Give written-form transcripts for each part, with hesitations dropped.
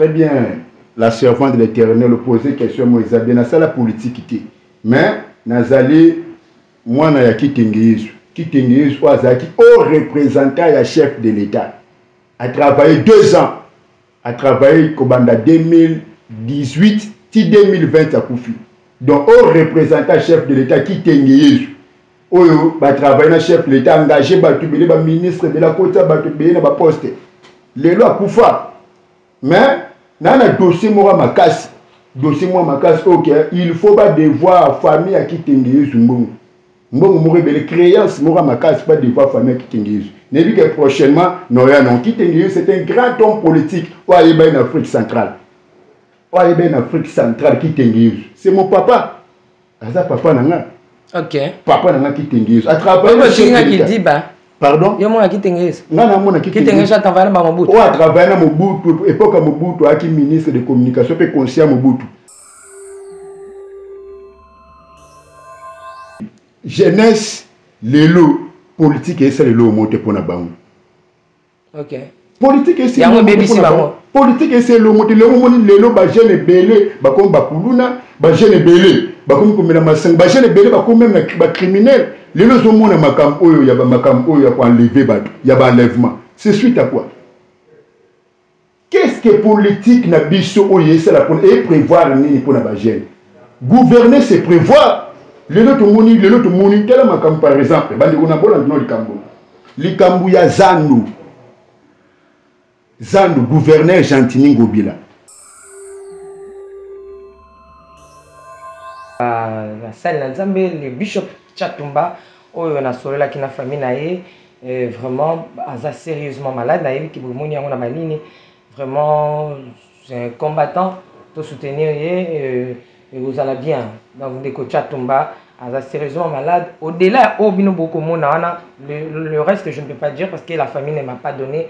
Très bien, la servante de l'Éternel posait question à Moïse, bien ça la politique. Mais, Nazali, moi, je suis Kitengis, au représentant et chef de l'État. A travaillé 2 ans. A travaillé comme en 2018, 2020 à Koufi. Donc, au représentant chef de l'État Kitengis. Oyo ba travailler na chef l'État engagé ba tubeli ba ministre de la côte ba tubeli na ba poste lelo akufa mais na dossier moi makasi OK il faut pas devoir famille à Kitengis mbongo mo rebelle créance moi makasi pas devoir famille à Kitengis ne dit que prochainement non Kitengis c'est un grand homme politique ou aller en Afrique centrale Kitengis c'est mon papa ça papa nanga. Ok. Papa n'a qui t'engage. À travers qui dit bah. Pardon? Yo moi qui t'engage. Non non qui t'engage à travailler dans Mobutu. Ouais, travailler dans Mobutu époque Mobutu qui ministre de communication peut conseiller Mobutu. Jeunesse lelo politique et c'est lelo monter pour na bango. Ok. Politique et c'est politique et c'est le monter le moment lelo ba jeune belé ba comme ba kuluna ba jeune belé. Comme la massang, jeune belé ba comme même ba criminel. Les gens ont mon makam oyo ya ba makam oyo ya enlever ba ya ba enlèvement. C'est suite à quoi? Qu'est-ce que politique na biso oyo c'est la pour et prévoir ni pour na ba jeune. Gouverner c'est prévoir. Les autres moni tel makam par exemple, ba ndiko na bola no likambo. Likambo ya Zandu. Zandu gouverneur Gentini Ngobila. La salle le bishop Chatumba oyo na solo la kina famille nae vraiment aza sérieusement malade nae ki bomoni yango na malini vraiment c'est un combattant to soutenir et vous allez bien donc ndeko Chatumba aza sérieusement malade au-delà obino beaucoup mona le reste je ne peux pas dire parce que la famille ne m'a pas donné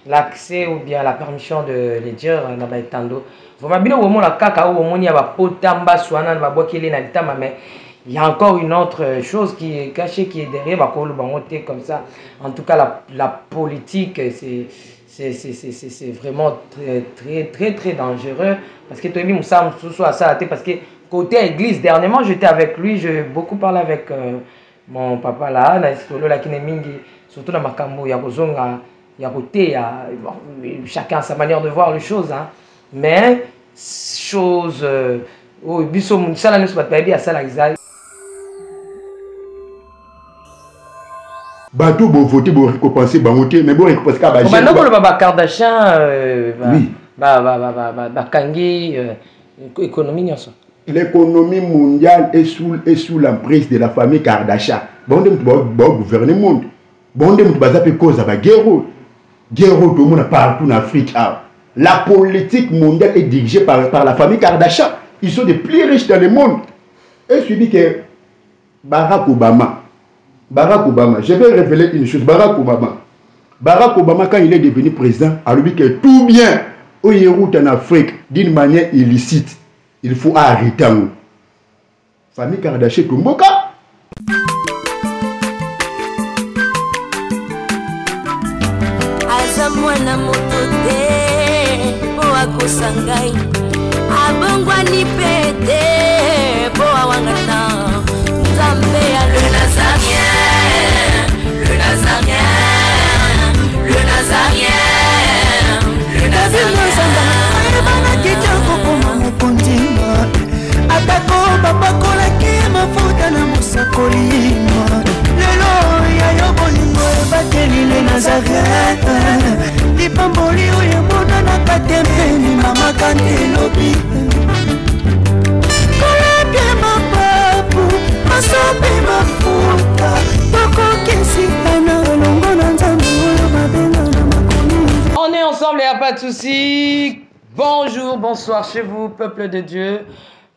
l'accès ou bien la permission de les dire na baitando. Vraiment bien au la kaka au moni ya ba potamba swana ba bokele na litama mais il y a encore une autre chose qui est cachée qui est derrière ba ko le bangoté comme ça. En tout cas la politique c'est vraiment très dangereux parce que Tony Moussa Moussou a ça parce que côté église dernièrement j'étais avec lui, j'ai beaucoup parlé avec mon papa là na solo la kinemingi surtout dans makambo ya kozonga ya côté chacun a sa manière de voir les choses hein. Mais chose oh biso musala ne soit pas bien ça l'exal bato bo voter bo récompenser bangoté mais bo récompenser ka ba jeune ba no ba Kardashian oui ba kangi économie nyonso. L'économie mondiale est sous l'emprise de la famille Kardashian. Bon de gouverner le monde. Bon de baza pe cause ba guerre tout le monde partout en Afrique. La politique mondiale est dirigée par la famille Kardashian. Ils sont les plus riches dans le monde. Et je dis que Barack Obama, je vais révéler une chose. Barack Obama, quand il est devenu président, a dit que tout bien au route en Afrique d'une manière illicite, il faut arrêter. Famille Kardashian, tout le monde. Mwana moto te po akosangai abongwani pete po awangata nzambe ya le nazarien le nazarien le nazarien le nazarien bana kitoko koma mokondima atako babakolaki mafuta na mosakoli lelo ya yo bolingo ebateli le nazarien lipamboli oyo monana katempeni mama kantelobi kolapie mapapu masope mafuta tokokesikana longo na nzambe oyo mabenga na makomi. On est ensemble, il n'y a pas de souci. Bonjour, bonsoir chez vous, peuple de Dieu.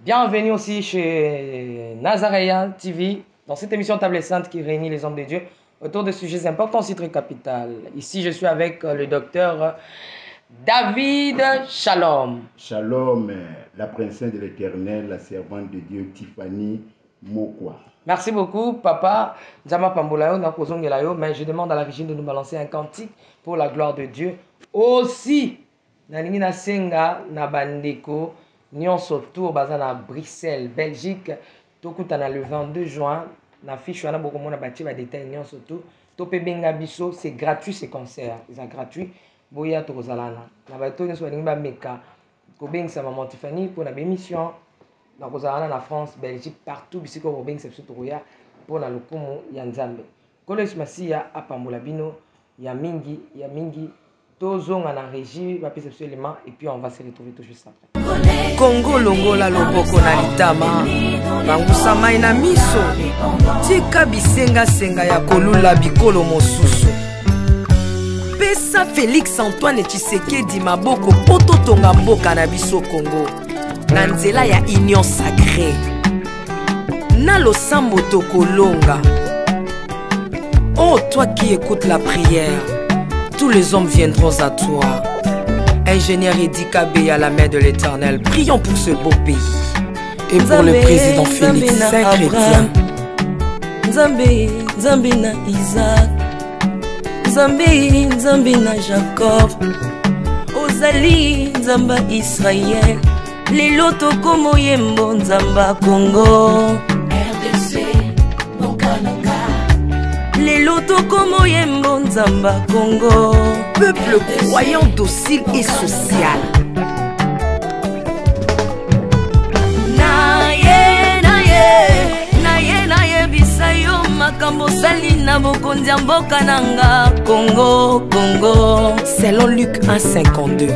Bienvenue aussi chez Nazaréa TV, dans cette émission Table Sainte qui réunit les hommes de Dieu autour de sujets importants, aussi très capital. Ici, je suis avec le docteur David Shalom. Shalom, la princesse de l'Éternel, la servante de Dieu, Tiffany Mokwa. Merci beaucoup, papa. Zama Pambolayo, mais je demande à la régie de nous balancer un cantique pour la gloire de Dieu. Aussi, nalingi nasenga na bandeko nyonso tour baza na Bruxelles Belgique tokutana le 22 juin na fiche wana bokomona batie ba détail nyonso to pe benga biso c'est gratuit ce concert c'est gratuit boya tokozalana na bato nyonso balingi bameka kobengisa maman Tiffany pour na bémission na kozalana na France Belgique partout bisiko kobengisa biso tokoya pour na lokumu ya Nzambe Kolos Masia apambola bino ya mingi tozonga na régie bapesa biso élément et puis on va se retrouver tout juste après Congo longola loboko na litama bangusa mai na miso tika bisenga senga ya kolula bikolo mosusu pesa Félix Antoine Tshisekedi maboko poto tonga mboka na biso Congo na nzela ya union sacrée na losambo tokolonga. Oh toi qui écoutes la prière, tous les hommes viendront à toi. Ingénieur Edi Kabé à la main de l'Éternel, prions pour ce beau pays. Et pour le président Félix Saint-Chrétien. Nzambe na Isaac, Nzambe na Jacob, Ozali Nzamba Israël, lelo tokomo yembo Nzamba Congo, RDC, Bokananga, lelo tokomo yembo Nzamba Congo, peuple croyant docile et social. Selon Luc 1,52.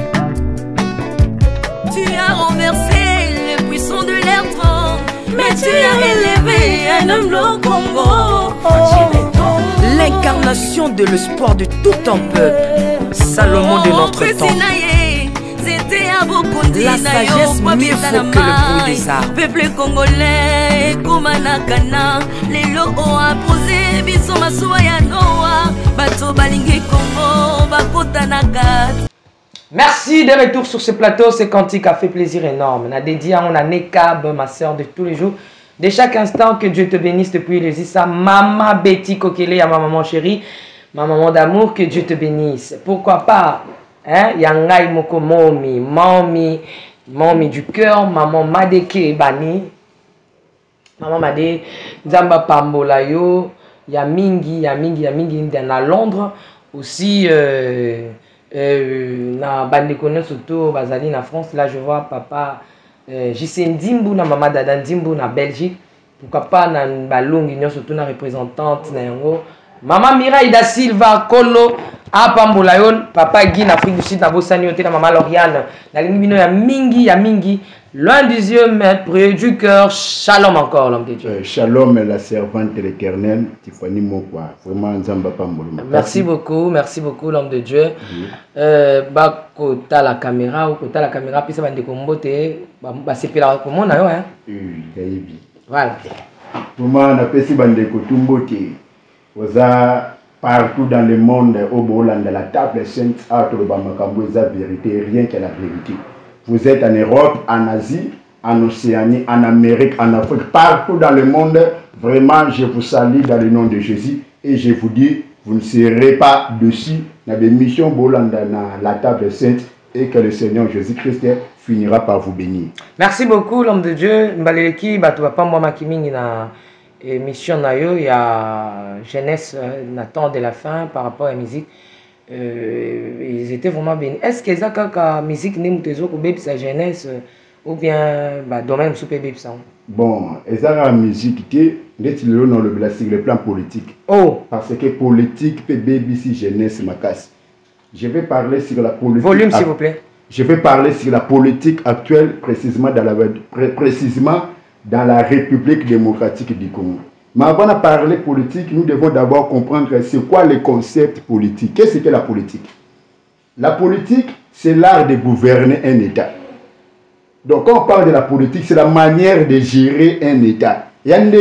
Tu as renversé les puissants de leur trône, mais tu as élevé un homme au Congo. L'incarnation de l'espoir de tout un peuple. Salomon de notre temps. La sagesse mieux vaut que le bruit des arbres. Peuple congolais, Kumanakana, les lots ont apposé, biso masuwa ya Noa, bato balingi Congo, bakotanaka. Merci de retour sur ce plateau, ce cantique a fait plaisir énorme. On a dédié à Nekab, ma soeur de tous les jours. De chaque instant, que Dieu te bénisse depuis les Issa. Maman Betty Kokele, à ma maman chérie, ma maman d'amour, que Dieu te bénisse. Pourquoi pas? Yangai moko mommy du cœur, maman Madeke Bani, maman Made, Zamba Pambola yo, ya mingi na Londres, aussi na Bandekone surtout bazali na France, là je vois papa JC Ndimbu na maman Dada Ndimbu na Belgique, pourquoi pas na balongi surtout na représentante na yango, maman Mireille da Silva Kolo apambola yo papa Guy na Afrique du Sud na bosani yote na maman Lauriane na lingibino ya mingi loin des yeux mais près du cœur. Shalom encore l'homme de Dieu. Shalom la servante de l'Éternel Tiffany Mokwa, vraiment Nzamba pambola. Merci beaucoup l'homme de Dieu. Ba kota la caméra ou kota la caméra puis ça va ndekombote ba sepela komona yo hein. Gaïbi. Voilà. Vraiment na pesi bande kotumbote. Oza partout dans le monde, au Boland, de la table sainte, à la vérité, rien que la vérité. Vous êtes en Europe, en Asie, en Océanie, en Amérique, en Afrique, partout dans le monde. Vraiment, je vous salue dans le nom de Jésus et je vous dis, vous ne serez pas dessus dans la mission Boland, dans la table sainte et que le Seigneur Jésus-Christ finira par vous bénir. Merci beaucoup, l'homme de Dieu. Mbaleleki, Batouapa, Mwama Kimingi, na mission nayo ya jeunesse n'attend de la fin par rapport à la musique, ils étaient vraiment bénis. Est-ce que ça la musique n'est pas sa jeunesse ou bien domaine super bébé? Bon, la musique qui est le plan politique. Oh, parce que politique peut baby si jeunesse ma casse. Je vais parler sur la politique. Volume s'il vous plaît. Je vais parler sur la politique actuelle précisément dans la République démocratique du Congo. Mais avant de parler politique, nous devons d'abord comprendre c'est quoi le concept politique. Qu'est-ce que la politique? La politique, c'est l'art de gouverner un État. Donc quand on parle de la politique, c'est la manière de gérer un État. Donc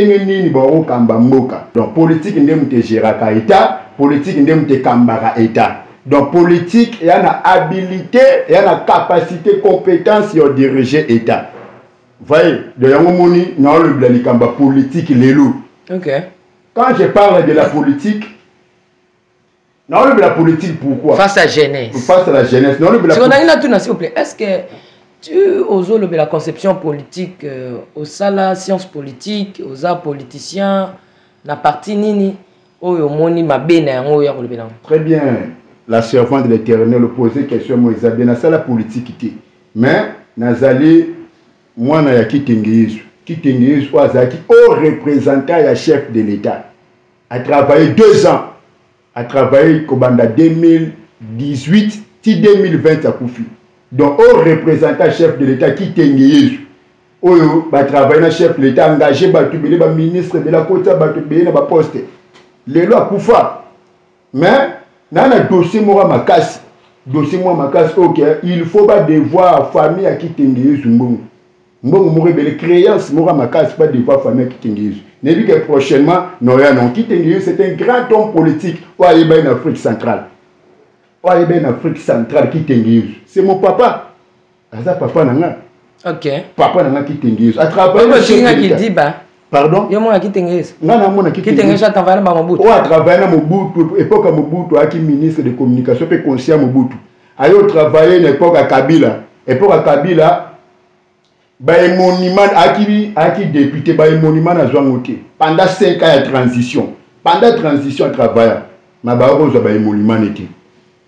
politique, c'est gérer un État. Politique, c'est kambara État. Donc politique, il y a une habilité, il y a une capacité, compétence de diriger l'État. Voyez, de Yangomoni, non, le politique, les loups. Ok. Quand je parle de la politique, Non, la politique, pourquoi? Face à la jeunesse. Face à la jeunesse. Non, s'il vous plaît, est-ce que tu oses la conception politique, aux salles sciences politiques, aux arts politiciens, na parti nini, très bien. La servante de l'Éternel posait question moi Isabelle na sala politique mais nazali moi na ya Kitengeyesu azaki au représentant ya chef de l'État a travaillé 2 ans a travaillé kobanda 2018 ti 2020 à Koufi donc au représentant chef de l'État Kitengeyesu oyo ba travailler na chef de l'État engagé ba tubele ba ministre de la côte ba tubele na ba poste lelo akufa mais dans le dossier moi makasi ok il faut pas devoir famille à Kitengeyesu mbongo mo rebelle créance moi makasi pas devoir famille à Kitengeyesu ne dit que prochainement non Kitengeyesu c'est un grand homme politique ou ayeba en Afrique centrale Kitengeyesu c'est mon papa aza papa nanga ok papa nanga Kitengeyesu a travaillé pardon yo mona Kitengeyesu ngana mona Kitengeyesu travaillé na Mobutu a travaillé na Mobutu époque Mobutu aki ministre de communication pe conseiller Mobutu ayo travaillé na époque Kabila ba monument aki député ba monument na Zwangote pendant 5 ans de transition travaillé ma ba rozo ba monument était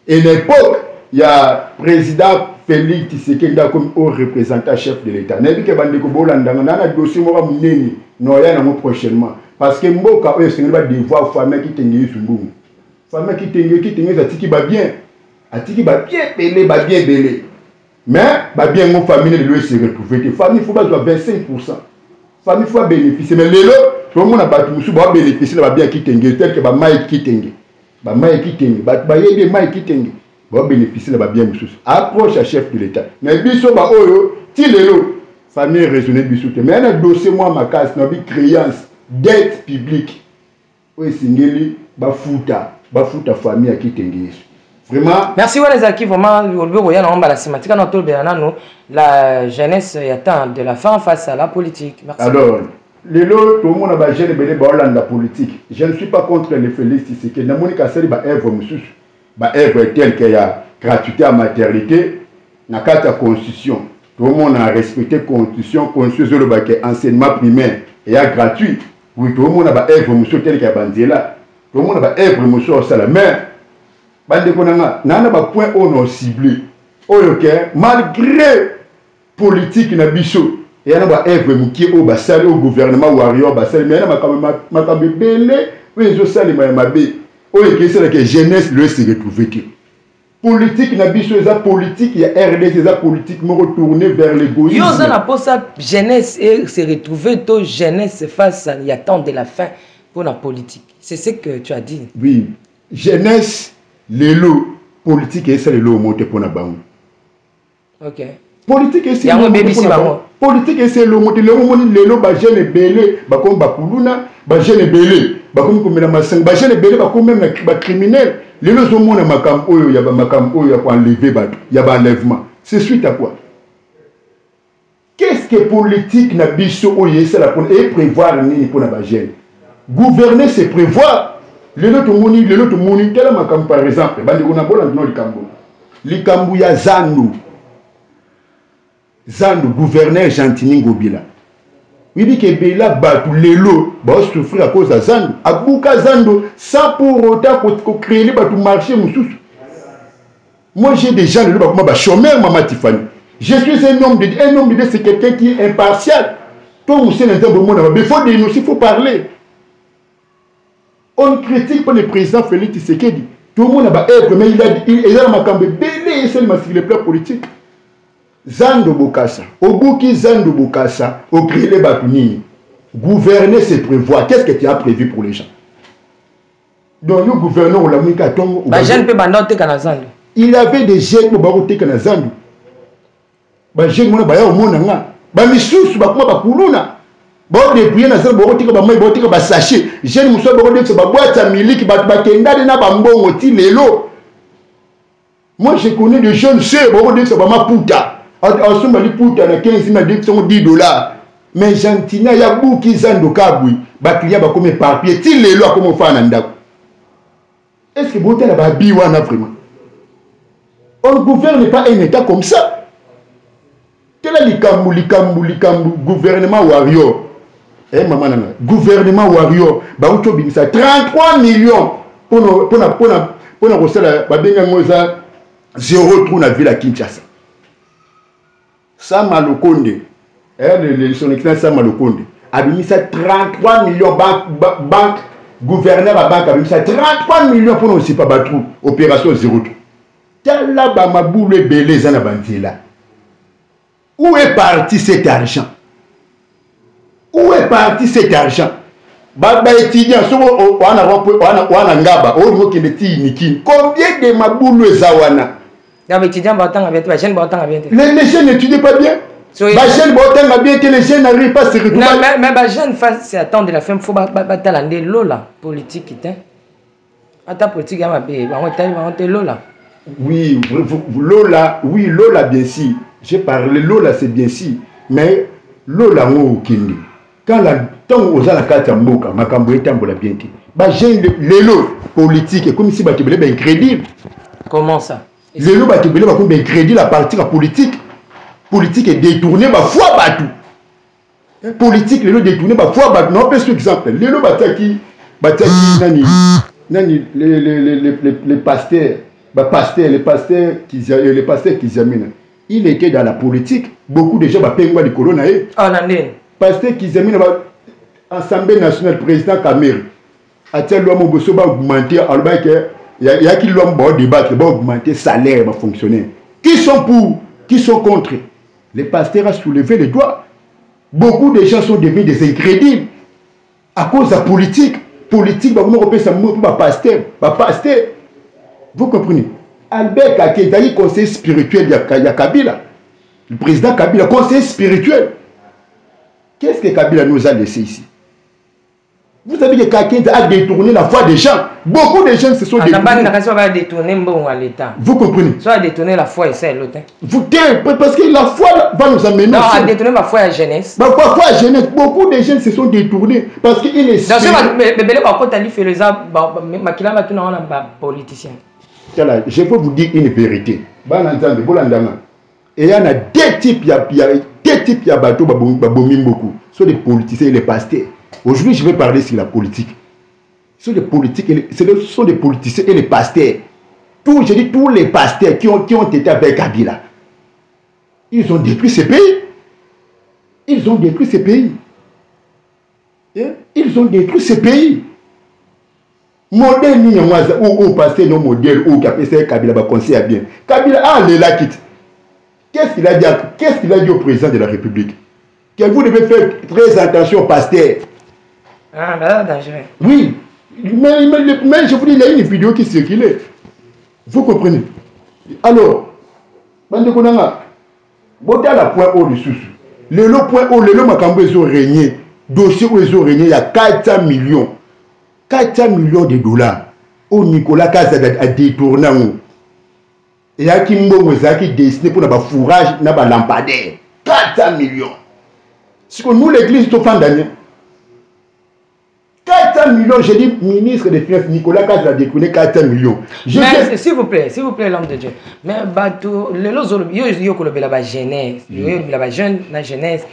et l'époque il y a président Félix Tshisekedi comme haut représentant chef de l'État na bike bande ko bolanda na dossier mo muneni no ya na mo prochainement parce que mboka oyo sengi ba devoir famille Kitengeyesu mbungu famille Kitengeyesu atiki ba bien belé mais ba bien mon famille de se retrouver famille faut pas 25% famille faut bénéficier mais lelo tout le monde a battu musu ba bénéficier ba bien Kitengeyesu tel que ba mai Kitenge ba yebe mai Kitenge ba bénéficier ba bien musu approche à chef de l'État mais biso ba oyo ti lelo famille raisonner biso te mais un dossier moi makasi na bi créance dette publique oyo singeli ba futa famille à Kitengeyesu. Vraiment. Merci Walezaki, vraiment, la jeunesse attend de la fin face à la politique. Merci. Alors, tout le monde a jeune la politique. Je ne suis pas contre les Félix Tshisekedi. Je ne suis pas œuvre telle qu'il y a gratuité à maternité. Dans la constitution, tout le monde a respecté la constitution. Constitution de enseignement primaire et gratuit. Oui, tout le monde a œuvre telle qu'il y a bandela. Tout le monde a œuvre au salaire. Bande konanga nana ba point on ciblé oyoke malgré politique na biso et na ba œuvre muki o ba sali au gouvernement warrior ba sali mais na makambe belé oui zo sali ma mabe oyoke c'est que jeunesse le se retrouver politique na biso eza politique ya RDC eza politique mo retourner vers l'égoïsme yo za na posa jeunesse et se retrouver to jeunesse face à y attend de la fin pour la politique c'est ce que tu as dit oui jeunesse lelo politique et c'est le monté pour na bango. OK. Politique et c'est le politique et c'est le monté le lelo ba jeune belé ba comme ba kuluna ba jeune belé ba comme na masang ba jeune belé ba comme même ba criminel lelo zo mona makam oyo ya ba makam oyo ya ko enlever ba ya ba enlèvement. C'est suite à quoi? Qu'est-ce que politique na biso oyo c'est la pour et prévoir ni pour na ba jeune. Gouverner c'est prévoir. Le lot moni tel makam par exemple bandi kuna bola no likambu ya Zandu gouverneur Gentini Ngobila oui que Bela batu lelo ba souffrir à cause de Zandu abuka Zandu sans pour autant ko créer les batu marché mususu. Moi j'ai des gens le ba chômeur Mama Tiffany je suis un homme de c'est quelqu'un qui est impartial tout monsieur n'entend pas mais faut dénoncer, il faut parler. On ne critique pas le président Félix Tshisekedi. Tout le monde a œuvre, mais il a makambe belé sur le plan politique. Zando Bokassa, Obuki Zando Bokassa, au créer les Batunini. Gouverner, c'est prévoir. Qu'est-ce que tu as prévu pour les gens? Donc, le gouverneur, on l'a mis à tomber. Il avait des jeunes pour baroter Kanazando. Les jeunes, on a au monde. Les missus, bon depuis na ça bon tika ba mai bon tika ba sachet jeune muso ba kodek ba boîte à miliki ba kenda na ba mbongo ti lelo. Moi je connais des jeunes sœurs ba kodek ba ma puta asumba li puta na 15 na $10 mais gentina ya buki Zando kabui ba client ba comme papier ti lelo comme fa na ndako Est-ce que Botel a biwana vraiment? On ne gouverne pas un État comme ça. Quel est le gouvernement warrior? Eh maman, gouvernement warrior, bah on trouve ça 33 millions pour la zéro trou dans la ville à Kinshasa. Sama Lokonde, son excellence Sama Lokonde, a mis ça 33 millions banque gouverneur à banque a mis ça 33 millions pour nous pas battre opération zéro trou. Quel là ba ma boule belé zana bandila. Où est parti cet argent? Où est parti cet argent? Baba étudiant, combien de maboulou zawana? Les jeunes n'étudient pas bien. Les jeunes n'arrivent pas à se retrouver. Mais les jeunes, c'est attendre la fin, il faut batailler Lola, politique. Attends, politique, Lola. Oui, Lola, oui, Lola, bien sûr. J'ai parlé, Lola, c'est bien sûr. Mais Lola, on quand la temps aux la carte en moka, ma camboye tambola bien qui. Bah j'ai les lots politiques comme si batibele ben crédible. Comment ça? Les lots batibele ba comme ben crédible à partir de politique. Politique est détourné ba foi batou. Politique les lots détourné ba foi batou. Non, par exemple, les lots bataki nani les pasteurs, les pasteurs qui amènent. Il était dans la politique. Beaucoup de gens ba pengwa de corona. Ah nandé. Parce qu'ils ont l'Assemblée nationale, président Kamere, a tel l'homme au va augmenter, il y a qui l'homme va débattre, va augmenter salaire, va fonctionner. Qui sont pour, qui sont contre? Les pasteurs ont soulevé les doigts. Beaucoup de gens sont devenus des incrédibles à cause de la politique. Politique, pasteur. Vous comprenez? Albert Kakeda, conseiller spirituel de Kabila. Le président Kabila, conseiller spirituel. Qu'est-ce que Kabila nous a laissé ici? Vous savez que Kakeda a détourné la foi des gens. Beaucoup de gens se sont détournés. Vous comprenez? Soit détourner la foi et c'est l'autre. Parce que la foi va nous amener. Non, à détourner ma foi à la jeunesse. Ma foi à la jeunesse. Beaucoup de jeunes se sont détournés. Parce qu'il est. Dans ce cas, par contre, tu fait les politiciens. Je peux vous dire une vérité. Et il y en a deux types. Il y a bateau beaucoup. Ce sont des politiciens et les pasteurs. Aujourd'hui, je vais parler sur la politique. Ce sont des politiciens et les pasteurs. Je dis tous les pasteurs qui ont été avec Kabila. Ils ont détruit ce pays. Ils ont détruit ce pays. Ils ont détruit ce pays. Modèle, ou pasteur, non modèle, ou Kabila va conseiller bien. Kabila, là quitte. Qu'est-ce qu'il a dit? Qu'est-ce qu'il a dit au président de la République? Que vous devez faire très attention au pasteur. Ah, ben dangereux. Oui, mais je vous dis, il y a une vidéo qui circulait. Vous comprenez? Alors, bande konanga, boté à la point haut du sous. Le point haut, le makambo ils ont régné. Dossier où ils ont régné, il y a 400 millions. 400 millions de dollars. Au Nicolas Kaza a détourné. Et il y a qui ont dessiné pour le fourrage, pour le lampadaire. 400 millions. C'est que nous, l'église, nous sommes d'année. 400 millions, j'ai dit, ministre des Finances, Nicolas Kaza a détourné 400 millions. Mais s'il vous plaît, l'homme de Dieu. Mais les autres, il y a la jeunesse. Il y a la jeunesse. Il y a la jeunesse.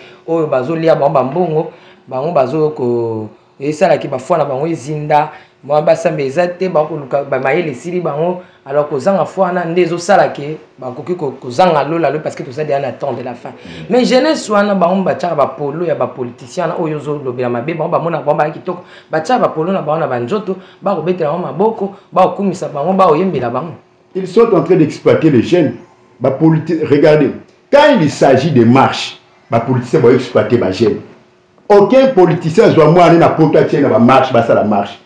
Et ça là qui va faire la bango zinda moi basa mbezate ba ko luka ba mayele siri bango alors que zanga foi na ndezo sala ke ba koki ko zanga lola lo parce que tout ça déjà attend de la fin mais jeunesse wana bango ba tcha ba polo ya ba politicien na oyo zo lobela mabe bango ba mona bango ba kitoko ba tcha ba polo na bango na banjoto ba ko betela bango maboko ba ko kumisa bango ba oyembela bango. Ils sont en train d'exploiter les jeunes. Ba politique, regardez, quand il s'agit de marches, ba politicien va exploiter ba jeunes. Aucun politicien doit moi aller dans la marche, ça la marche.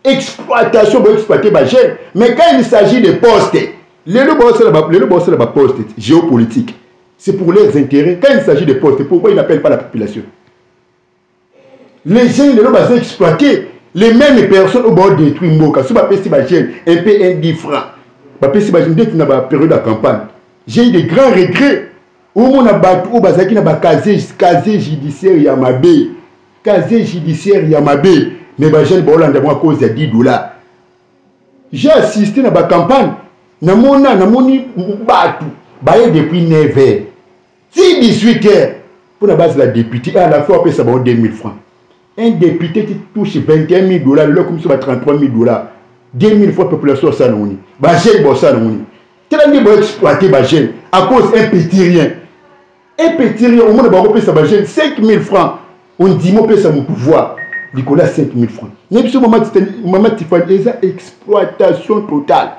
Exploitation pour exploiter ma gêne. Mais quand il s'agit de postes, les postes géopolitique, c'est pour leurs intérêts. Quand il s'agit de postes, pourquoi ils n'appellent pas la population? Les jeunes, les gens exploiter. Les mêmes personnes au bord détruire Moka. Si je un peu indifférent, je vais dans la période de campagne. J'ai eu de grands regrets. Où on a battu au Bazaki na casier judiciaire Yamabe. Casier judiciaire Yamabe. Mais les gens à cause de $10. J'ai assisté à la campagne. Namoni Batu. Baye depuis 9h. Si 18h. Pour la base de la députée, à la fois, on ça va 2000 francs. Un député qui touche 21 000 $, là, comme ça va 33 000 $. 2000 fois population, ça non. Bagel, bon, ça non. Quel année va exploiter Bagel à cause d'un petit rien? Un petit rien, au moins, on va ça Bagel 5 000 francs. On dit, mon père, ça mon pouvoir. Nicolas, 5 000 francs. Même si maman Tiffany, il y a exploitation totale.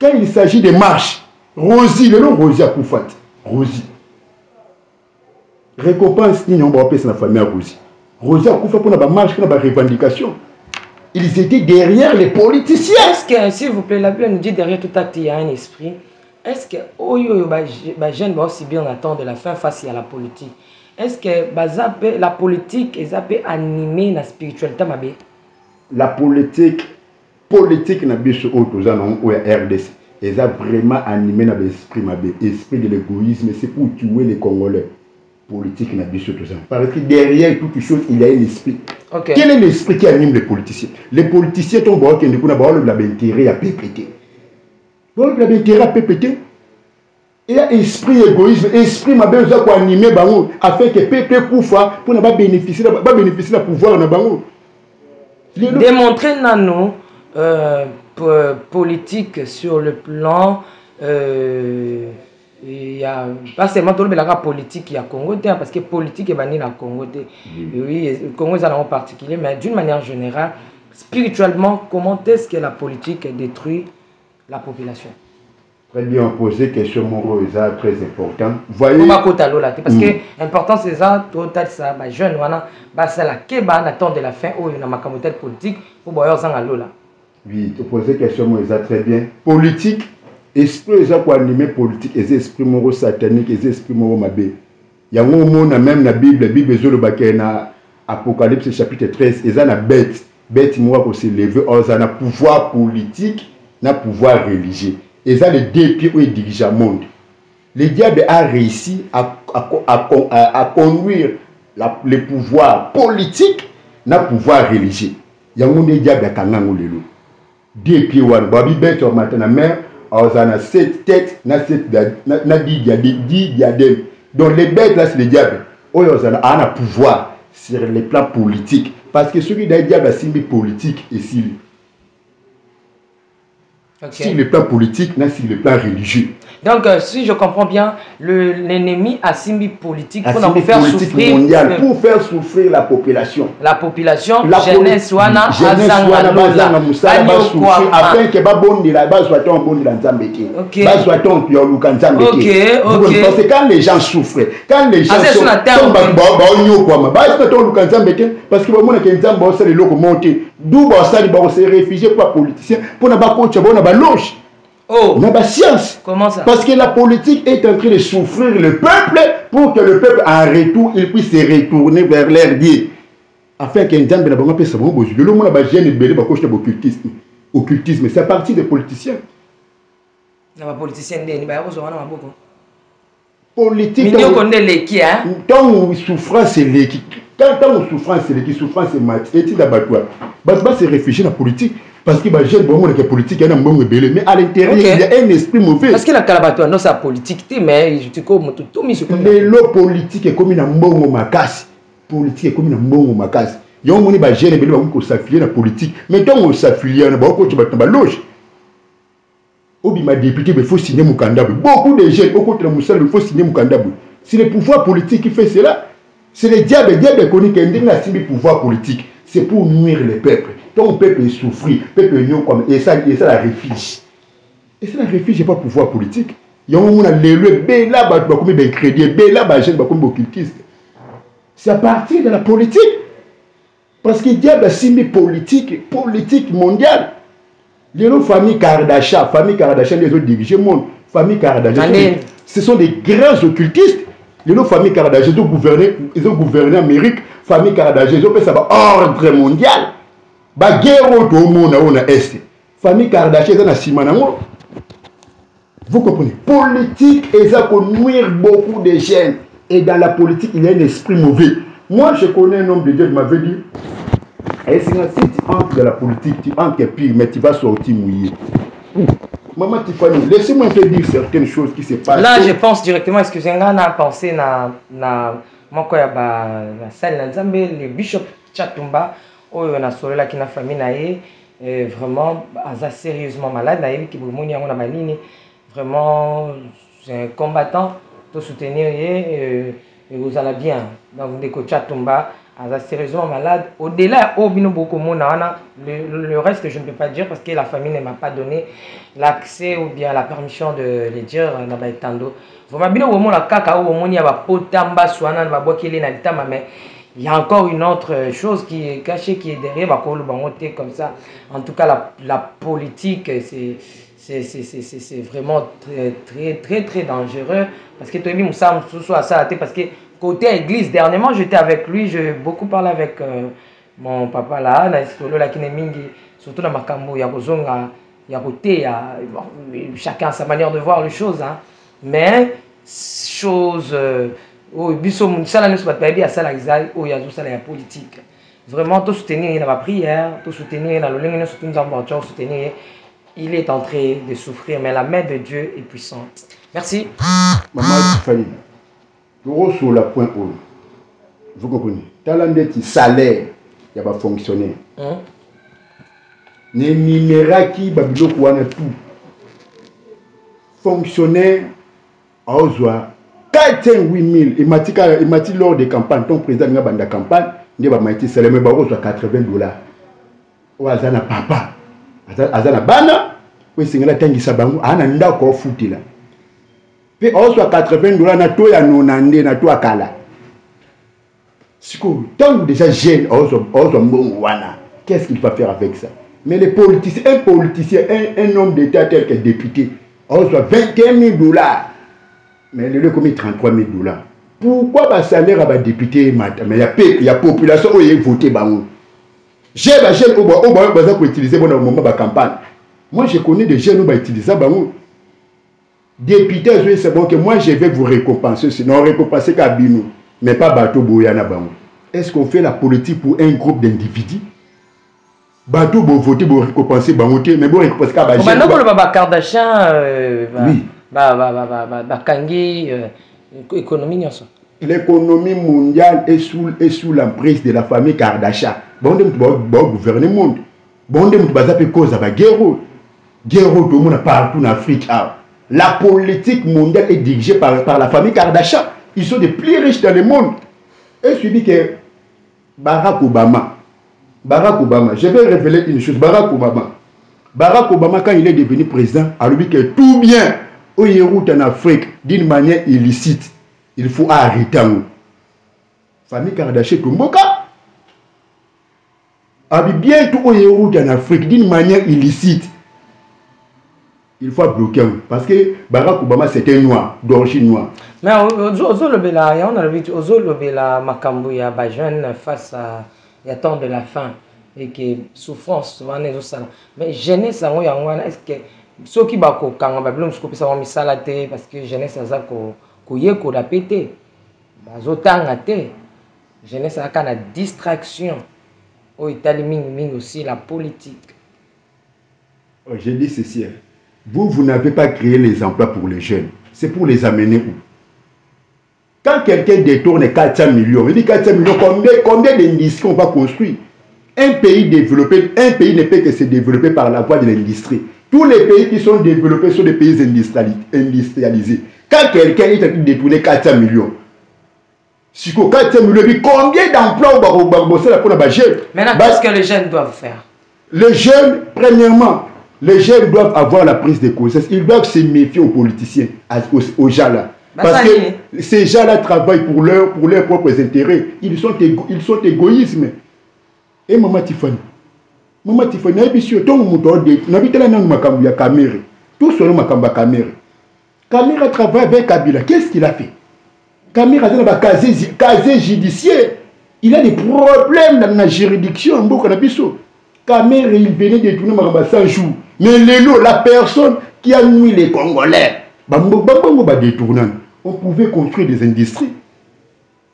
Quand il s'agit de marches, Rosie, le nom Rosie à Koufat. Rosie. Récompense, ni on va appeler ça la famille à Rosie. Rosie à Koufat pour la marche, pour la revendication. Ils étaient derrière les politiciens. Est-ce que, s'il vous plaît, la Bible nous dit derrière tout acte, il y a un esprit. Est-ce que, les jeunes vont aussi bien attendre de la fin face à la politique? Est-ce que la politique est animée la spiritualité? La politique n'a pas sur RDC. Ils ont vraiment animé l'esprit de l'égoïsme. C'est pour tuer les Congolais. Politique n'a pas sur tout ça. Parce que derrière toute chose, il y a un esprit. Okay. Quel est l'esprit qui anime les politiciens? Les politiciens ont l'intérêt à PPT. L'intérêt à PPT. Il y a esprit égoïsme, esprit m'a besoin pour animer bango afin que peuple koufa pour ne pas bénéficier de pouvoir na bango. Démontrer nano politique sur le plan il y a pas seulement tout le politique il y a Congo parce que politique est banni dans Congo oui le Congo est en particulier mais d'une manière générale spirituellement comment est-ce que la politique détruit la population? Très bien posé, question Moro, c'est très important. Voyez. Parce que l'important c'est ça, total ça, jeune, c'est la keba attend de la fin où il y a ma camotel politique pour boire sans lola. Oui, tu posais question Moro, très bien. Politique, esprit pour animer politique, les esprits Moro sataniques, les esprits Moro mabé. Il y a un moment même la Bible est le baquet na Apocalypse chapitre 13, ils ont la bête Moro pour s'élever, ils ont un pouvoir politique, un pouvoir religieux. Et ça, les deux pieds où ils dirigent le monde. Le diable a réussi à conduire le pouvoir politique dans le pouvoir religieux. Il y a un diable qui a kangangu. Deux pieds où il y a matin la mer, il y a 7 têtes, il y a 10 diadèmes. Donc les bêtes là, c'est le diable. Il y a un pouvoir sur le plan politique. Parce que celui qui a diable, c'est une politique ici. Okay. Sur le plan politique, sur le plan religieux. Donc, si je comprends bien, l'ennemi a simbi politique pour nous faire souffrir. Mondiale, pour faire souffrir la population. La population, jeunesse, wana, azanga, afin que parce que quand les gens souffrent, quand les gens sont parce que c'est le logo monté, d'où se réfugier pour les politiciens, pour ne loge. Oh, n'a pas science. Comment ça? Parce que la politique est en train de souffrir le peuple pour que le peuple en retour il puisse se retourner vers l'air Dieu. Afin qu'un dame de la banque puisse savoir le monde a besoin de belé parce que occultisme. Occultisme, c'est à partir des politiciens. Non, les politiciens ne ba ko so wana maboko. Politique. Minyo connaît les qui hein? Tant souffrance c'est les qui. Quand souffrance c'est les qui souffrance c'est mat. Et il abattoir. Bas se réfugier dans la politique. Parce que les gens qui politique, mais à l'intérieur, il y a un esprit mauvais. Parce que la calabatoire, non, c'est politique, mais je te comme tout mis sur le politique est comme une mbongo makas. Politique est comme une mbongo makas. Il y a un monde qui est s'affilier à la politique. Mais quand on s'affilie, on va loge. Obima député, il faut signer Mukandabou. Beaucoup de jeunes, au côté de Moussal, il faut signer Mukandabou. C'est le pouvoir politique qui fait cela. C'est le diable. Le diable connaît qu'il y a un pouvoir politique. C'est pour nuire le peuple. Ton peuple souffre, peuple union comme et ça la réfugie. Et ça la réfugie pas pouvoir politique. Il y a un monde le bela ba comme ben crédit, bela ba jeune ba comme occultiste. C'est à partir de la politique. Parce qu'il y a des signes politique mondiale. Les familles Kardashian, les autres dirigent le monde. Famille Kardashian, ce sont des grands occultistes. Les familles Kardashian, ils ont gouverné l'Amérique. Famille Kardashian, ils ont fait ça ordre mondial. Ba guerre au monde na est. Famille Kardashian na simanango. Vous comprenez? Politique et ça pour nuire beaucoup de jeunes. Et dans la politique, il y a un esprit mauvais. Moi, je connais un homme de Dieu qui m'avait dit Et si tu entres dans la politique, tu entres pire, mais tu vas sortir mouillé. Maman Tiffany, laissez-moi te dire certaines choses qui se passent. Là, je pense directement, excusez-moi, on a pensé na salle les Bishop Chatumba, on a sorti la qui na famille naïe, vraiment, asa sérieusement malade, naïe qui brûle a vraiment, c'est un combattant, tout soutenir et vous allez bien. Donc, des coachs Chatumba, asa sérieusement malade. Au-delà, le reste, je ne peux pas dire parce que la famille ne m'a pas donné l'accès ou bien la permission de le dire. Il y a encore une autre chose qui est cachée, qui est derrière, comme ça. En tout cas, la politique, c'est vraiment très dangereux. Parce que Tony Moussa Moussou a ça, parce que côté église, dernièrement, j'étais avec lui, j'ai beaucoup parlé avec mon papa là, surtout dans Makambo, il y a chacun a sa manière de voir les choses. Hein. Mais, chose, la politique. Vraiment, tout soutenir la prière, tout soutenir soutenir. Il est en train de souffrir, mais la main de Dieu est puissante. Merci. Maman Tiffany, sur le point haut. Vous comprenez? Talent de salaire, il va fonctionner. Les numéros qui babilo kouana tout. Fonctionnaire, à Ozoa, 408 000. Et m'a lors des campagnes, ton président n'a pas de campagne, il va m'aider salaire, mais il va $80. Ou azana papa. Azana bana, ou c'est la tangi sabangu, ananda ko fouti là. Puis on soit $80 na to ya nonande na to akala. Siko, tant déjà jeune, on soit mbongo wana. Qu'est-ce qu'il va faire avec ça? Mais les politiciens, un politicien, un homme d'État tel que député, on soit $21 000. Mais le commis $33 000. Pourquoi le salaire à député mais il y a population qui a voté bango. J'ai des jeunes qui utiliser au moment de la campagne. Moi je connais des jeunes qui utilisent bango. Député, c'est bon que moi je vais vous récompenser, sinon récompenser Kabino, mais pas Bato Boyana Bango. Est-ce qu'on fait la politique pour un groupe d'individus? Bato bo voter pour récompenser Bango, mais bon récompenser Kabino. Maintenant pour le Kardashian, oui. Kangi, économie. L'économie mondiale est sous l'emprise de la famille Kardashian. Bon, on gouverner le monde. Bon, on va faire cause à la guerre. Guerre, tout le monde partout en Afrique. La politique mondiale est dirigée par la famille Kardashian. Ils sont les plus riches dans le monde. Et je dis que Barack Obama, je vais révéler une chose. Barack Obama, quand il est devenu président, a dit que tout bien au route en Afrique d'une manière illicite, il faut arrêter. Famille Kardashian, Kumboka, a dit bientôt au route en Afrique d'une manière illicite. Il faut bloquer parce que Barack Obama c'était noir, d'origine noire. Mais Ozolobela Makambo ya ba jeune face à temps de la faim et que souffrance mais jeunesse est-ce que ceux qui bako kanga babilom scope ça mi salate parce que jeunesse ça ko yeko la pété bazotanga te jeunesse a kana distraction au Italie ming aussi la politique. Je dis ceci. Vous n'avez pas créé les emplois pour les jeunes. C'est pour les amener où? Quand quelqu'un détourne 400 millions, il dit 400 millions, combien d'industries on va construire? Un pays développé, un pays ne peut que se développer par la voie de l'industrie. Tous les pays qui sont développés sont des pays industrialisés. Quand quelqu'un est en train de détourner 400 millions, si 400 millions, combien d'emplois on va bosser pour la jeune? Maintenant, qu'est-ce que les jeunes doivent faire? Les jeunes, premièrement, les jeunes doivent avoir la prise de conscience. Ils doivent se méfier aux politiciens, aux gens là. Parce que ces gens-là travaillent pour leurs propres intérêts. Ils sont égoïstes. Et Maman Tiffany, tout seul Makamba Kamere travaille avec Kabila. Qu'est-ce qu'il a fait? Kamere a un casier judiciaire. Il a des problèmes dans la juridiction. Kamere, il venait de tourner Makamba 100 jours. Mais la personne qui a nuit les Congolais, on pouvait construire des industries.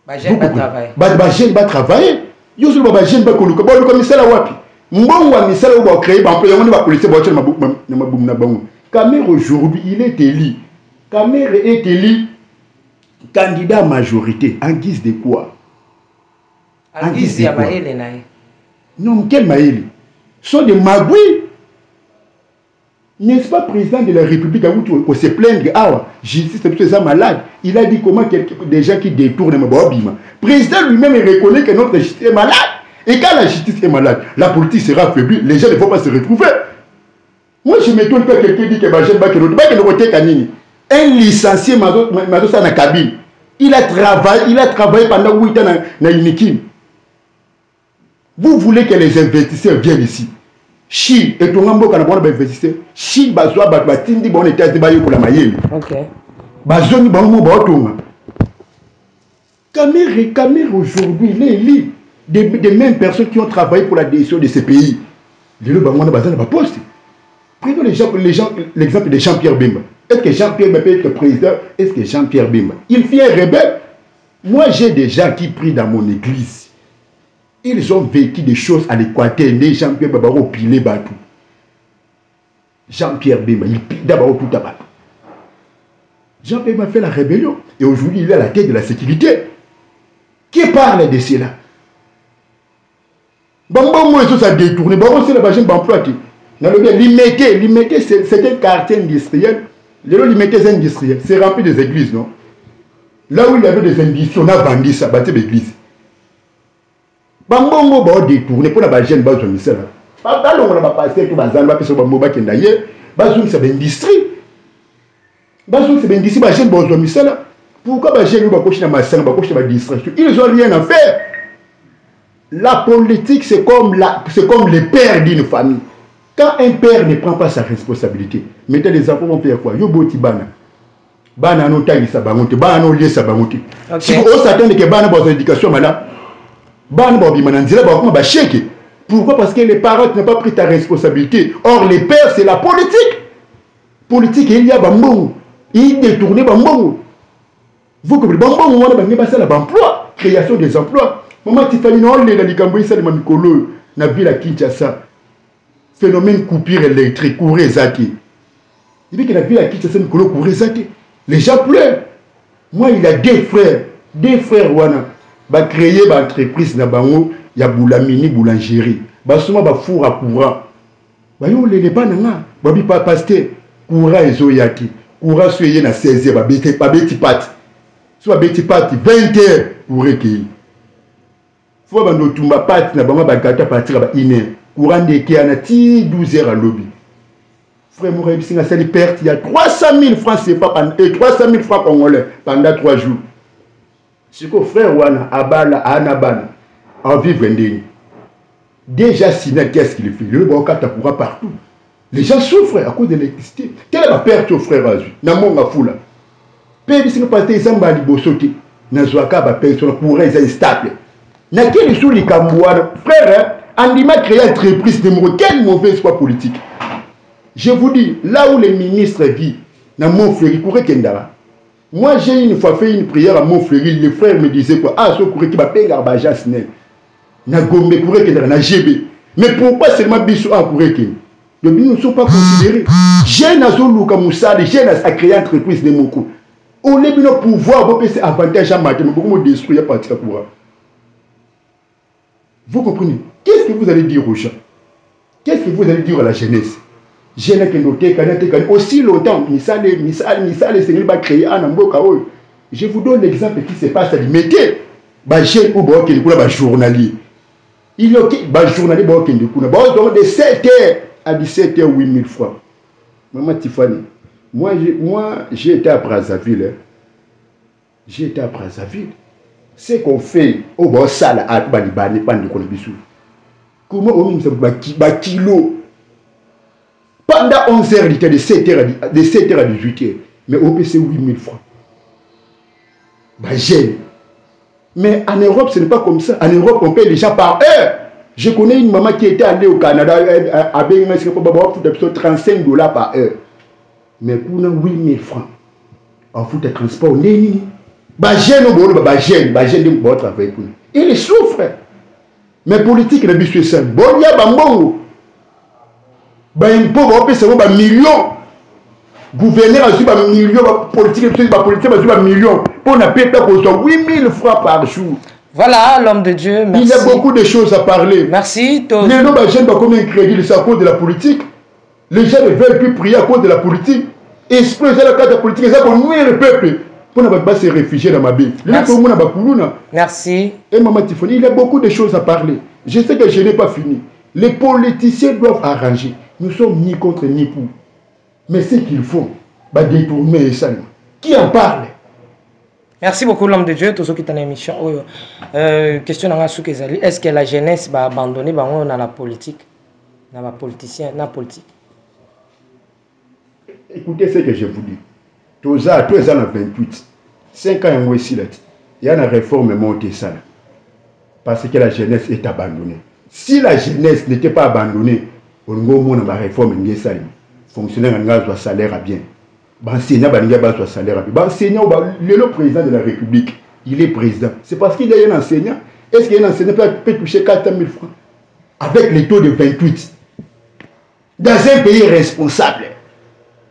Bagel va travailler. Bagel va travailler. Yo sur baba jeune ba koluka ba luka misala wapi. Mbongo wa misala ba créer ba employé on ba policier ba tchela na mabum na bango. Kamer aujourd'hui il est élu. Kamer est élu candidat à majorité en guise de quoi? En guise de Maël naï. Non, quel Maël? Sont des magouilles. N'est-ce pas président de la République où se plaindre, ah, justice est malade. Il a dit comment des gens qui détournent ma bobima. Président lui-même reconnaît que notre justice est malade. Et quand la justice est malade, la politique sera affaiblie. Les gens ne vont pas se retrouver. Moi, je m'étonne que quelqu'un dit que un licencié dans la cabine. Il a travaillé pendant 8 ans dans Inikim. Vous voulez que les investisseurs viennent ici. Chine et ton ambo kana bona investisseur. Chine bazwa batindi bon état de bayo pour la mayele. OK. Bazoni bango ba otonga. Kamer aujourd'hui les lits des mêmes personnes qui ont travaillé pour la décision de ces pays. Le bango na bazana ba poste. Prenons l'exemple de Jean-Pierre Bemba. Est-ce que Jean-Pierre Bemba peut être président? Est-ce que Jean-Pierre Bemba il fait un rebelle? Moi j'ai des gens qui prient dans mon église. Ils ont vécu des choses à l'Équateur. Les Jean-Pierre Bemba ont pilé Batou. Jean-Pierre Bemba, il pile d'abord tout à Batou. Jean-Pierre Bemba fait la rébellion. Et aujourd'hui, il est à la tête de la sécurité. Qui parle de cela? Bamba, moi, ça a détourné. Bamba, c'est la bâche d'emploi. Limité, c'est un quartier industriel. Limité, c'est industriel. C'est rempli des églises, non? Là où il y avait des indices, on a vendu ça, bâti l'église. Bambongo ba détourner pour la jeune base de misela. Ba on va passer tout bazan ba peso bambo ba kenda ye. Ba zoom c'est industrie. Ba zoom c'est industrie ba jeune base de misela. Pourquoi ba jeune ba coach na masana ba coach na distraction? Ils ont rien à faire. La politique c'est comme le père d'une famille. Quand un père ne prend pas sa responsabilité, mettez les enfants vont faire quoi? Yo boti bana. Bana no tayi sa bangote, bana no lié sa bangote. Si vous s'attendez que bana ba éducation madame pourquoi? Parce que les parents n'ont pas pris ta responsabilité. Or, les pères, c'est la politique. Politique, il y a bambou. Il détourne bambou. Vous comprenez? Bambou, on a passé l'emploi. Création des emplois. Maman Tiffany, on est dans les Cambouis, ça, les mamikolo, na ville à Kinshasa. Phénomène coupure électrique, courir zaki. Il dit que la ville à Kinshasa, Mikolo, courir zaki. Les gens pleurent. Moi, il a deux frères, Wana. Ba créer ba entreprise na bango ya boulamini boulangerie ba suma ba four à courant ba yo les pas nanga ba bi pa pasteur courant ezo yaki courant soyé na 16h ba beti pat so ba beti pat 20h pour recueillir faut ba no tumba pat na bango ba gata partir ba 1h courant de ki ana ti 12h à lobby frère mon réussi na sali perte il y a 300 000 francs CFA et 300 000 francs congolais pendant 3 jours. Ce que frère Wana, Abala, Anabana, en vivre déjà, sinon, qu'est-ce qu'il fait? Le Bokata pourra partout. Les gens souffrent à cause de l'électricité. Quelle est la perte au frère Azu? Namonga Foula. Pébi, si nous passons, ils sont bali bosote. Nazouaka, ba personne pour être instable. N'a quel sous les Cambouana? Frère, Andima créé une entreprise de mots. Quelle mauvaise foi politique. Je vous dis, là où les ministres vivent, dans mon frère, il pourrait Kendara. Moi, j'ai une fois fait une prière à Montfleury. Le frère me disait quoi? Ah, ce courrier qui va payer l'arbaja snel. Na gombe courrier qui na GB. Mais pourquoi seulement biso à courrier qui? Les biens ne sont pas considérés. J'ai nazo luka moussade, j'ai na créé entreprise de moko. On est bien pouvoir, vous pouvez avantage à matin, mais beaucoup de détruire à partir de pouvoir. Vous comprenez? Qu'est-ce que vous allez dire aux gens? Qu'est-ce que vous allez dire à la jeunesse? J'ai noté aussi longtemps, je vous donne l'exemple qui se passe à l'immédiat. J'ai un journalier. Il y a un journalier de 7h à 17h, 8000 francs. Maman Tiffany, moi j'ai été à Brazzaville. Ce qu'on fait au bord salle à Balibane, pas de Kolobissou. Comment on a kilo? Pendant 11 heures, il était de 7h à 18h. Mais au PC, 8000 francs. Mais en Europe, ce n'est pas comme ça. En Europe, on paye les gens par heure. Je connais une maman qui était allée au Canada à 35 $ par heure. Mais pour 8000 francs, en fout de transport, il souffre. Mais politique, la biche ça. Bon, il y a bambongo. Ben, pauvre, on peut millions. Gouverneur a su un million, politique, a million. Pour n'a pas 8 000 francs par jour. Voilà, l'homme de Dieu, merci. Il y a beaucoup de choses à parler. Merci. Les gens ne pas combien de crédit, c'est à cause de la politique. Les gens ne veulent plus prier à cause de la politique. Exploser la carte de la politique, ça pour nuire le peuple. Pour ne pas se réfugier dans ma vie. Merci. Et Maman Tifoni, il y a beaucoup de choses à parler. Je sais que je n'ai pas fini. Les politiciens doivent arranger. Nous ne sommes ni contre ni pour. Mais ce qu'ils font, bah détourner ça. Qui en parle? Merci beaucoup l'homme de Dieu, tous ceux qui sont dans l'émission. Question est-ce que la jeunesse va abandonner dans la politique, dans la politicien, dans la politique? Écoutez ce que je vous dis. Tous les ans 28, 5 ans il y a une réforme montée ça. Parce que la jeunesse est abandonnée. Si la jeunesse n'était pas abandonnée, on a une réforme qui est fonctionnaire doit salaire à bien. Enseignant doit salaire à bien. Enseignant, le président de la République, il est président. C'est parce qu'il y a un enseignant. Est-ce qu'il y a un enseignant qui peut toucher 4 000 francs avec les taux de 28 dans un pays responsable?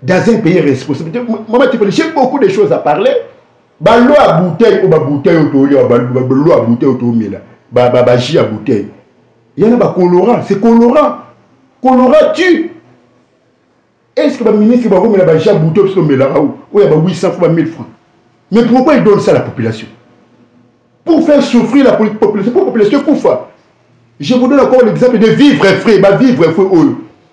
Dans un pays responsable. Maman, j'ai beaucoup de choses à parler. L'eau à bouteille, ou bouteille l'eau à bouteille autour de jus à bouteille. Il y en a colorant, c'est colorant. Colorant tue. Est-ce que le ministre va remettre la jus à bouteille sur le où il y a 800 francs, 1000 francs? Mais pourquoi il donne ça à la population? Pour faire souffrir la population, pour la population couvre. Je vous donne encore l'exemple de vivre frais, vivre frais.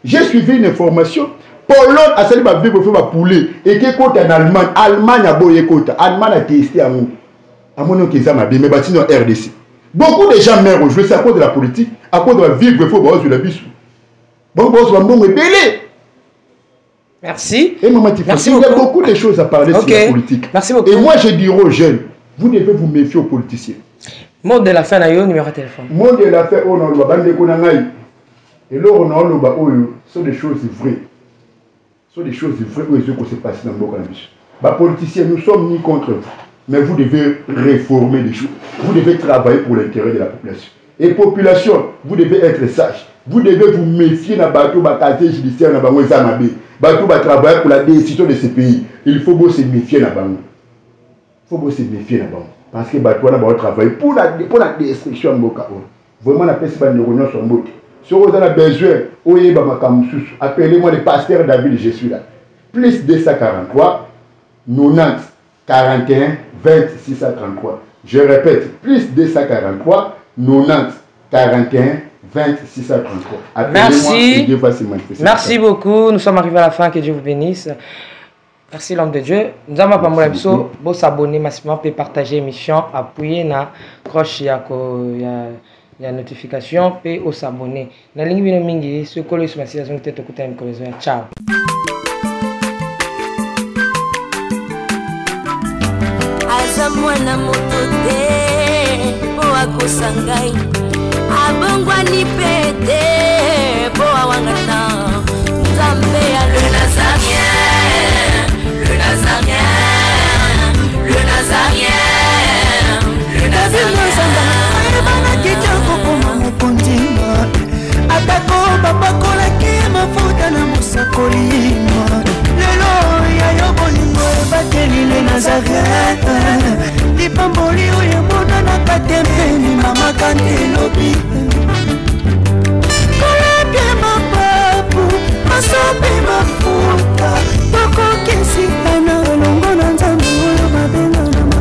J'ai suivi une information. Pologne a sali ba vivre frais poulet et qui compte en Allemagne. Allemagne a boyé compte. Allemagne a testé à mon qui ça m'a bien mais bâti dans RDC. Beaucoup de gens meurent aujourd'hui, c'est à cause de la politique, à cause de la vivre frais sur la biche. Bon boss va me belé. Merci. Et maman, il y a beaucoup de choses à parler sur la politique. Merci beaucoup. Et moi, je dis aux jeunes, vous devez vous méfier aux politiciens. Mot de la fin, numéro de téléphone. Mot de la fin, on a le bande konangai. Et là, on a le bas, sont des choses vraies. Ce sont des choses vraies où il se passe dans le monde. Les politiciens, nous sommes ni contre vous. Mais vous devez réformer les choses. Vous devez travailler pour l'intérêt de la population. Et population, vous devez être sage. Vous devez vous méfier dans le bateau, dans le casier judiciaire, dans le bateau. Batou va travailler pour la décision de ce pays. Il faut se méfier là-bas. Il faut se méfier là-bas. Parce que Batou va travailler pour la destruction de Moka. Vraiment, la personne va nous sur Moka. Si vous avez besoin, appelez-moi le pasteur David, je suis là. Plus 243, 90, 41, 20, 633. Je répète, plus 243, 90, 41, 26 à 33. Merci. Merci beaucoup. Nous sommes arrivés à la fin. Que Dieu vous bénisse. Merci l'homme de Dieu. Nous avons pas mal de s'abonner massivement, puis partager l'émission, appuyer na cloche ya notification, puis s'abonner. Na ligne bino mingi, ce que sur ma situation peut-être écouter une cause. Ciao. Azamwana motote po akosangai. Abongwani pete boa wangata Nzambe ya le Nazarien, le Nazarien, le Nazarien, le Nazarien. Ebana kitoko koma mukundima atako babakola kima futa na musakolima lelo ya yobolingo ebateli le Nazarien lipamboli oyo mona na katempeni mama kandelobi